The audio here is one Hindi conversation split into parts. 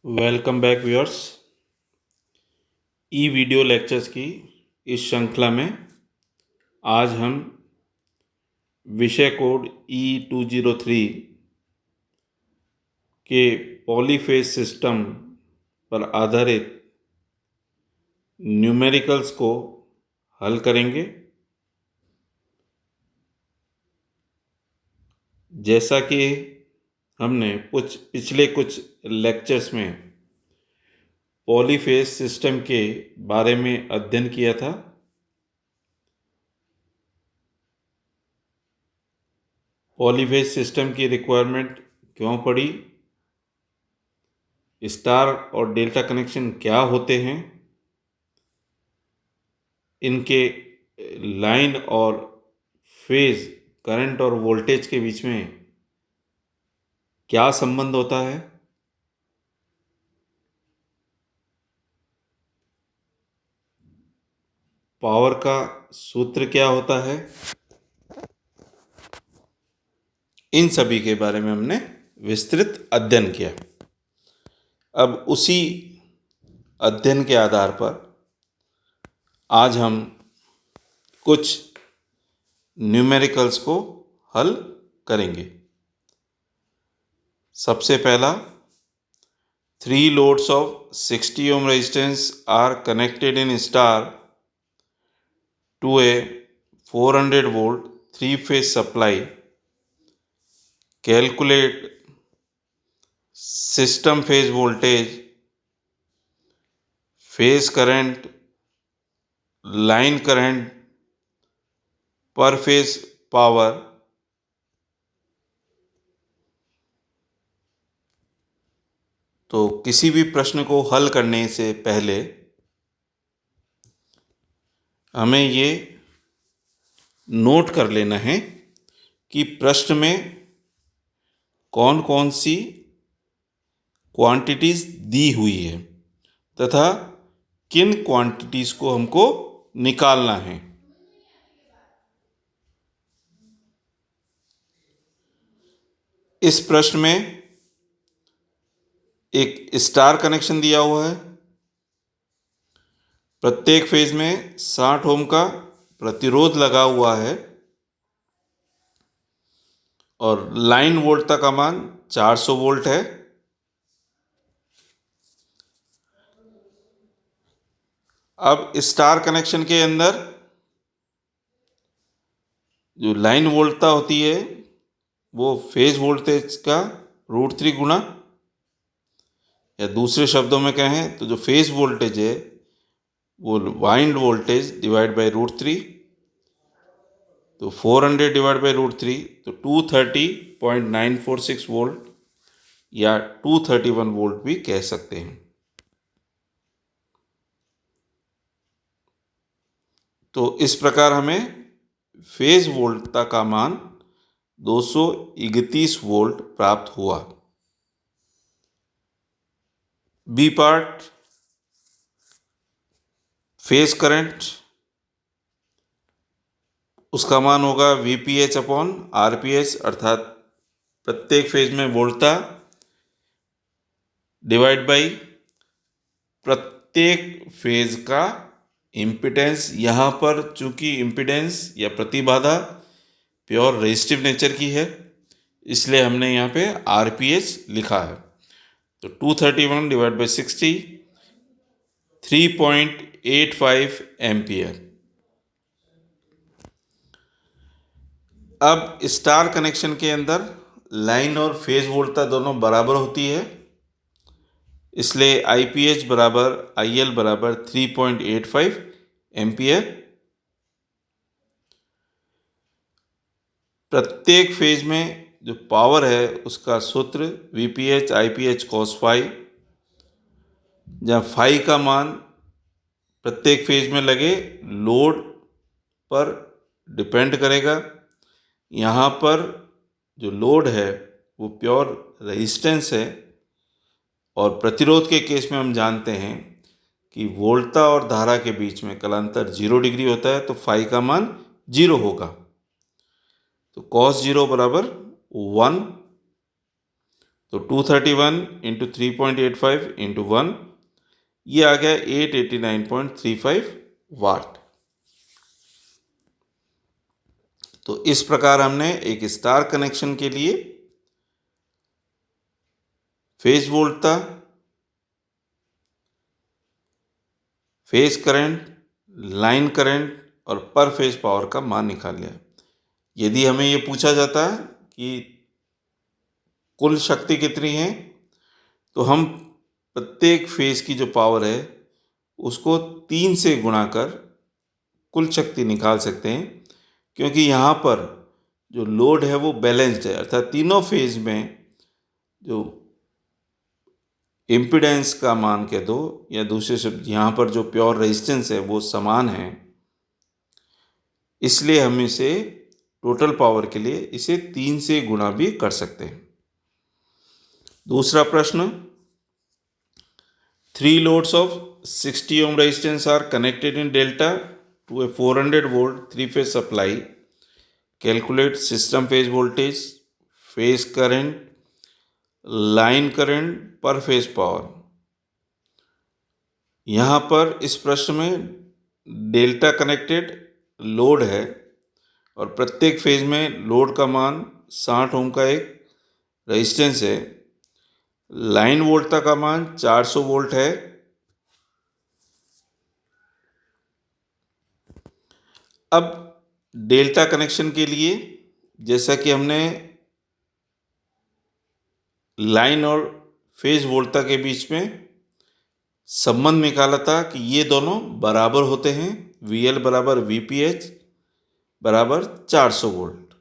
Welcome back viewers. E video lectures की इस श्रृंखला में आज हम विषय कोड E203 के पॉलीफेज सिस्टम पर आधारित न्यूमेरिकल्स को हल करेंगे। जैसा कि हमने पिछले कुछ लेक्चर्स में पॉलीफेज सिस्टम के बारे में अध्ययन किया था, पॉलीफेज सिस्टम की रिक्वायरमेंट क्यों पड़ी, स्टार और डेल्टा कनेक्शन क्या होते हैं, इनके लाइन और फेज करंट और वोल्टेज के बीच में क्या संबंध होता है, पावर का सूत्र क्या होता है, इन सभी के बारे में हमने विस्तृत अध्ययन किया। अब उसी अध्ययन के आधार पर आज हम कुछ न्यूमेरिकल्स को हल करेंगे। सबसे पहला, 3 loads of 60 ohm resistance are connected in star to a 400 volt 3-phase supply. Calculate system phase voltage, phase current, line current, per phase power. तो किसी भी प्रश्न को हल करने से पहले हमें ये नोट कर लेना है कि प्रश्न में कौन कौन सी क्वांटिटीज दी हुई है तथा किन क्वांटिटीज को हमको निकालना है। इस प्रश्न में एक स्टार कनेक्शन दिया हुआ है, प्रत्येक फेज में 60 ओम का प्रतिरोध लगा हुआ है और लाइन वोल्टता का मान 400 वोल्ट है। अब स्टार कनेक्शन के अंदर जो लाइन वोल्टता होती है वो फेज वोल्टेज का √3 गुना, या दूसरे शब्दों में कहें तो जो फेज वोल्टेज है वो वाइंड वोल्टेज डिवाइड बाय √3, तो 400 डिवाइड बाय √3 तो 230.946 वोल्ट या 231 वोल्ट भी कह सकते हैं। तो इस प्रकार हमें फेज वोल्टता का मान 231 वोल्ट प्राप्त हुआ। बी पार्ट, फेज करंट, उसका मान होगा VPH अपॉन RPH, अर्थात प्रत्येक फेज में वोल्टता डिवाइड बाई प्रत्येक फेज का इम्पिडेंस। यहाँ पर चूंकि इम्पिडेंस या प्रतिबाधा प्योर रेजिस्टिव नेचर की है इसलिए हमने यहाँ पे RPH लिखा है। तो 231 डिवाइड बाई 60, 3.85 एम्पियर। अब स्टार कनेक्शन के अंदर लाइन और फेज वोल्टता दोनों बराबर होती है, इसलिए IPH बराबर IL बराबर 3.85 एम्पियर। प्रत्येक फेज में जो पावर है उसका सूत्र VPH IPH cos phi, जहाँ फाई का मान प्रत्येक फेज में लगे लोड पर डिपेंड करेगा। यहाँ पर जो लोड है वो प्योर रेजिस्टेंस है और प्रतिरोध के केस में हम जानते हैं कि वोल्टता और धारा के बीच में कलांतर 0 डिग्री होता है, तो फाई का मान 0 होगा। तो cos 0 बराबर 1, तो 231 इंटू 3.85 इंटू 1, ये आ गया 889.35 वाट। तो इस प्रकार हमने एक स्टार कनेक्शन के लिए फेज वोल्टता, फेज करंट, लाइन करंट और पर फेज पावर का मान निकाल लिया। यदि हमें ये पूछा जाता है कि कुल शक्ति कितनी है, तो हम प्रत्येक फेज की जो पावर है उसको 3 से गुणा कर कुल शक्ति निकाल सकते हैं, क्योंकि यहाँ पर जो लोड है वो बैलेंस्ड है, अर्थात तीनों फेज में जो इम्पीडेंस का मान कह दो या दूसरे शब्द यहाँ पर जो प्योर रेजिस्टेंस है वो समान है, इसलिए हम इसे टोटल पावर के लिए इसे 3 से गुणा भी कर सकते हैं। दूसरा प्रश्न, 3 loads of 60 ohm resistance are connected in delta to a 400 volt 3-phase supply. Calculate system phase voltage, phase current, line current per phase power. यहाँ पर इस प्रश्न में डेल्टा कनेक्टेड लोड है और प्रत्येक फेज में लोड का मान 60 ओम का एक रेजिस्टेंस है। लाइन वोल्टता का मान 400 वोल्ट है। अब डेल्टा कनेक्शन के लिए जैसा कि हमने लाइन और फेज वोल्टता के बीच में संबंध निकाला था कि ये दोनों बराबर होते हैं, VL बराबर VPH बराबर 400 वोल्ट।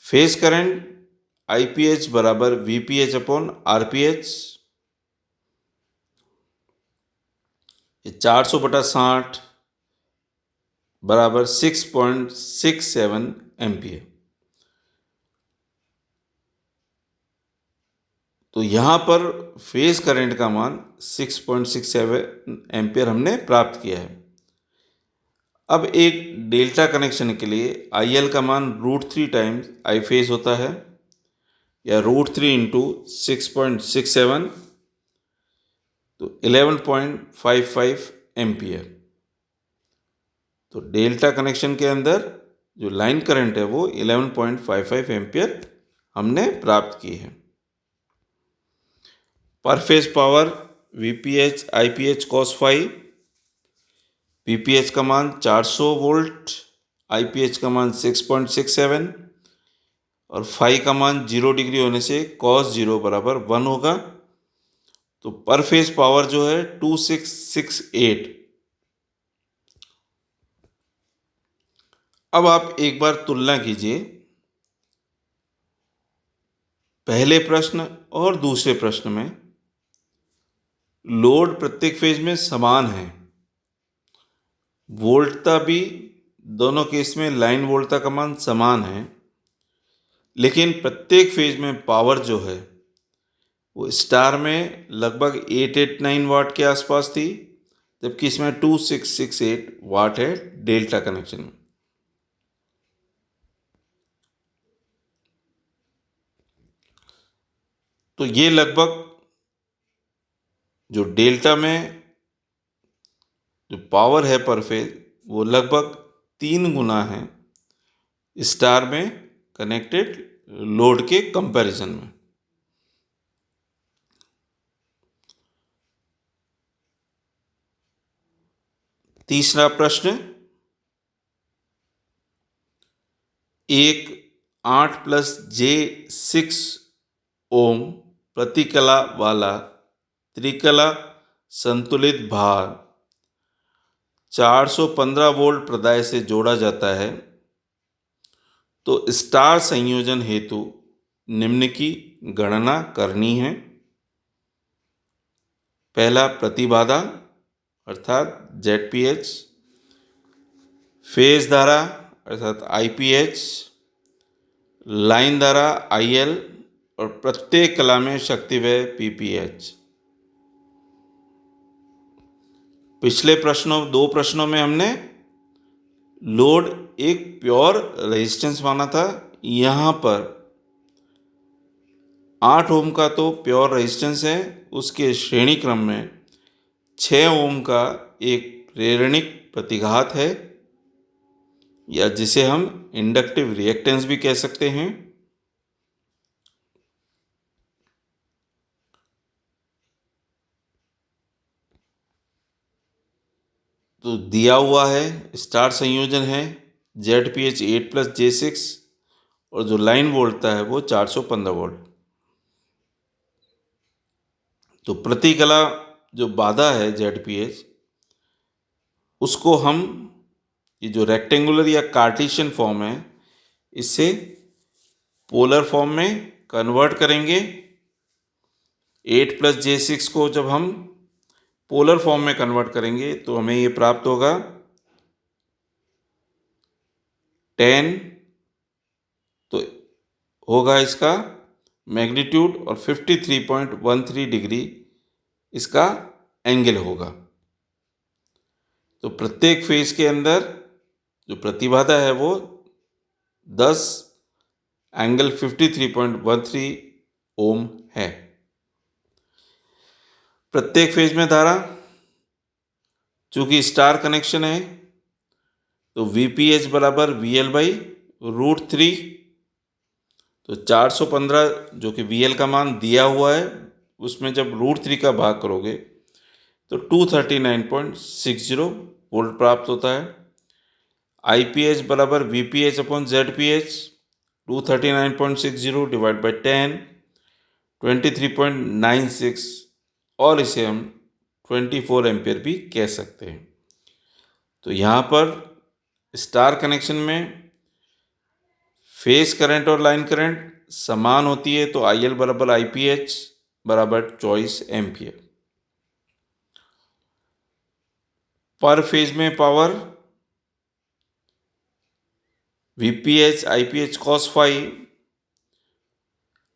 फेज करंट IPH बराबर VPH अपॉन RPH, 400/60 बराबर 6.67 एम्पियर। तो यहाँ पर फेज करंट का मान 6.67 एम्पियर हमने प्राप्त किया है। अब एक डेल्टा कनेक्शन के लिए IL का मान √3 टाइम्स I फेज होता है, या √3 इंटू 6.67 तो 11.55 एम्पियर। तो डेल्टा कनेक्शन के अंदर जो लाइन करंट है वो 11.55 एम्पियर हमने प्राप्त की है। पर phase power VPH IPH cos phi, VPH का मान 400 वोल्ट, IPH का मान 6.67 और फाई का मान 0 डिग्री होने से cos 0 बराबर 1 होगा। तो पर फेज पावर जो है 2668। अब आप एक बार तुलना कीजिए पहले प्रश्न और दूसरे प्रश्न में। लोड प्रत्येक फेज में समान है, वोल्टता भी दोनों केस में लाइन वोल्टता का मान समान है, लेकिन प्रत्येक फेज में पावर जो है वो स्टार में लगभग 889 वाट के आसपास थी, जबकि इसमें 2668 वाट है डेल्टा कनेक्शन में। तो ये लगभग जो डेल्टा में जो पावर है पर फेज वो लगभग 3 गुना है स्टार में कनेक्टेड लोड के कंपैरिजन में। तीसरा प्रश्न, एक 8+j6 ओम प्रतिकला वाला त्रिकला संतुलित भार 415 वोल्ट प्रदाय से जोड़ा जाता है, तो स्टार संयोजन हेतु निम्न की गणना करनी है। पहला प्रतिबाधा अर्थात ZPH, फेज धारा अर्थात IPH, लाइन धारा IL और प्रत्येक कला में शक्ति व्यय PPH। पिछले दो प्रश्नों में हमने लोड एक प्योर रेजिस्टेंस माना था, यहाँ पर 8 ओम का तो प्योर रेजिस्टेंस है, उसके श्रेणी क्रम में 6 ओम का एक प्रेरणिक प्रतिघात है, या जिसे हम इंडक्टिव रिएक्टेंस भी कह सकते हैं। तो दिया हुआ है स्टार संयोजन है ZPH 8+J6, और जो लाइन वोल्टता है वो 415 वोल्ट। तो प्रतिकला जो बाधा है ZPH, उसको हम ये जो रेक्टेंगुलर या कार्टेशियन फॉर्म है, इससे पोलर फॉर्म में कन्वर्ट करेंगे। 8+J6 को जब हम पोलर फॉर्म में कन्वर्ट करेंगे तो हमें ये प्राप्त होगा 10, तो होगा इसका मैग्नीट्यूड, और 53.13 डिग्री इसका एंगल होगा। तो प्रत्येक फेज के अंदर जो प्रतिबाधा है वो 10 एंगल 53.13 ओम है। प्रत्येक फेज में धारा, चूंकि स्टार कनेक्शन है, तो VPH बराबर VL/√3। तो 415 जो कि VL का मान दिया हुआ है, उसमें जब √3 का भाग करोगे तो 239.60 वोल्ट प्राप्त होता है। IPH बराबर VPH/ZPH, 239.60 डिवाइड बाई 10, 23.96, और इसे हम 24 एम्पियर भी कह सकते हैं। तो यहाँ पर स्टार कनेक्शन में फेज करंट और लाइन करंट समान होती है, तो IL बराबर IPH बराबर 24 एम्पियर। पर फेज में power VPH IPH cos phi,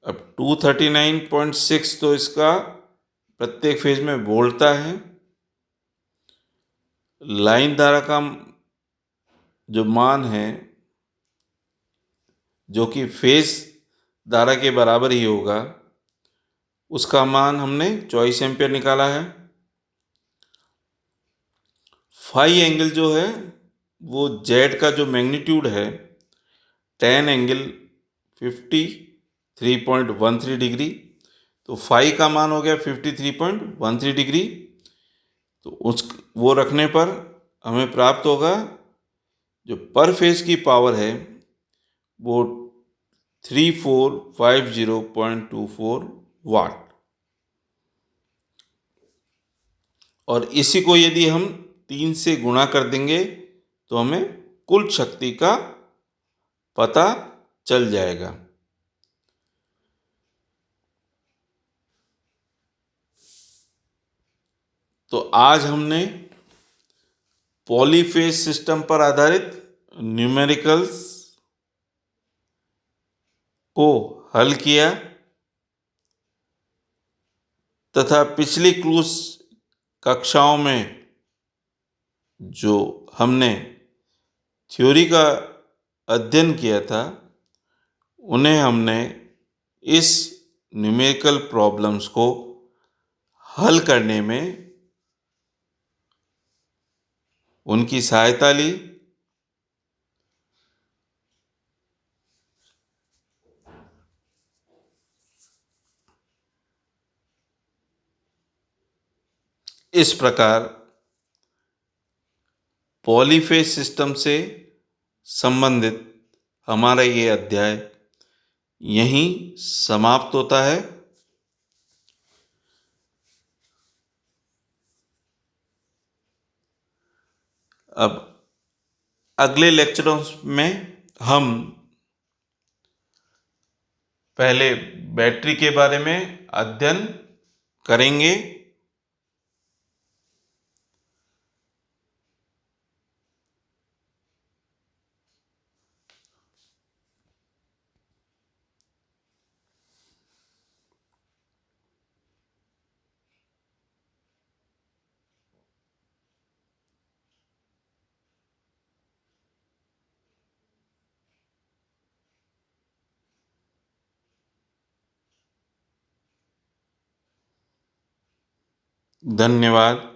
अब 239.6 तो इसका प्रत्येक फेज में वोल्टता है। लाइन धारा का जो मान है, जो कि फेज धारा के बराबर ही होगा, उसका मान हमने 24 एम्पियर निकाला है। फाई एंगल जो है वो जेड का जो मैग्नीट्यूड है 10 एंगल 53.13 डिग्री, तो फाई का मान हो गया 53.13 डिग्री। तो उस वो रखने पर हमें प्राप्त होगा जो पर फेज की पावर है वो 3450.24 वाट। और इसी को यदि हम 3 से गुणा कर देंगे तो हमें कुल शक्ति का पता चल जाएगा। तो आज हमने पॉलीफेज सिस्टम पर आधारित न्यूमेरिकल्स को हल किया, तथा पिछली क्रूज कक्षाओं में जो हमने थ्योरी का अध्ययन किया था, उन्हें हमने इस न्यूमेरिकल प्रॉब्लम्स को हल करने में उनकी सहायता ली। इस प्रकार पॉलीफेज सिस्टम से संबंधित हमारा ये अध्याय यहीं समाप्त होता है। अब अगले लेक्चरों में हम पहले बैटरी के बारे में अध्ययन करेंगे। धन्यवाद।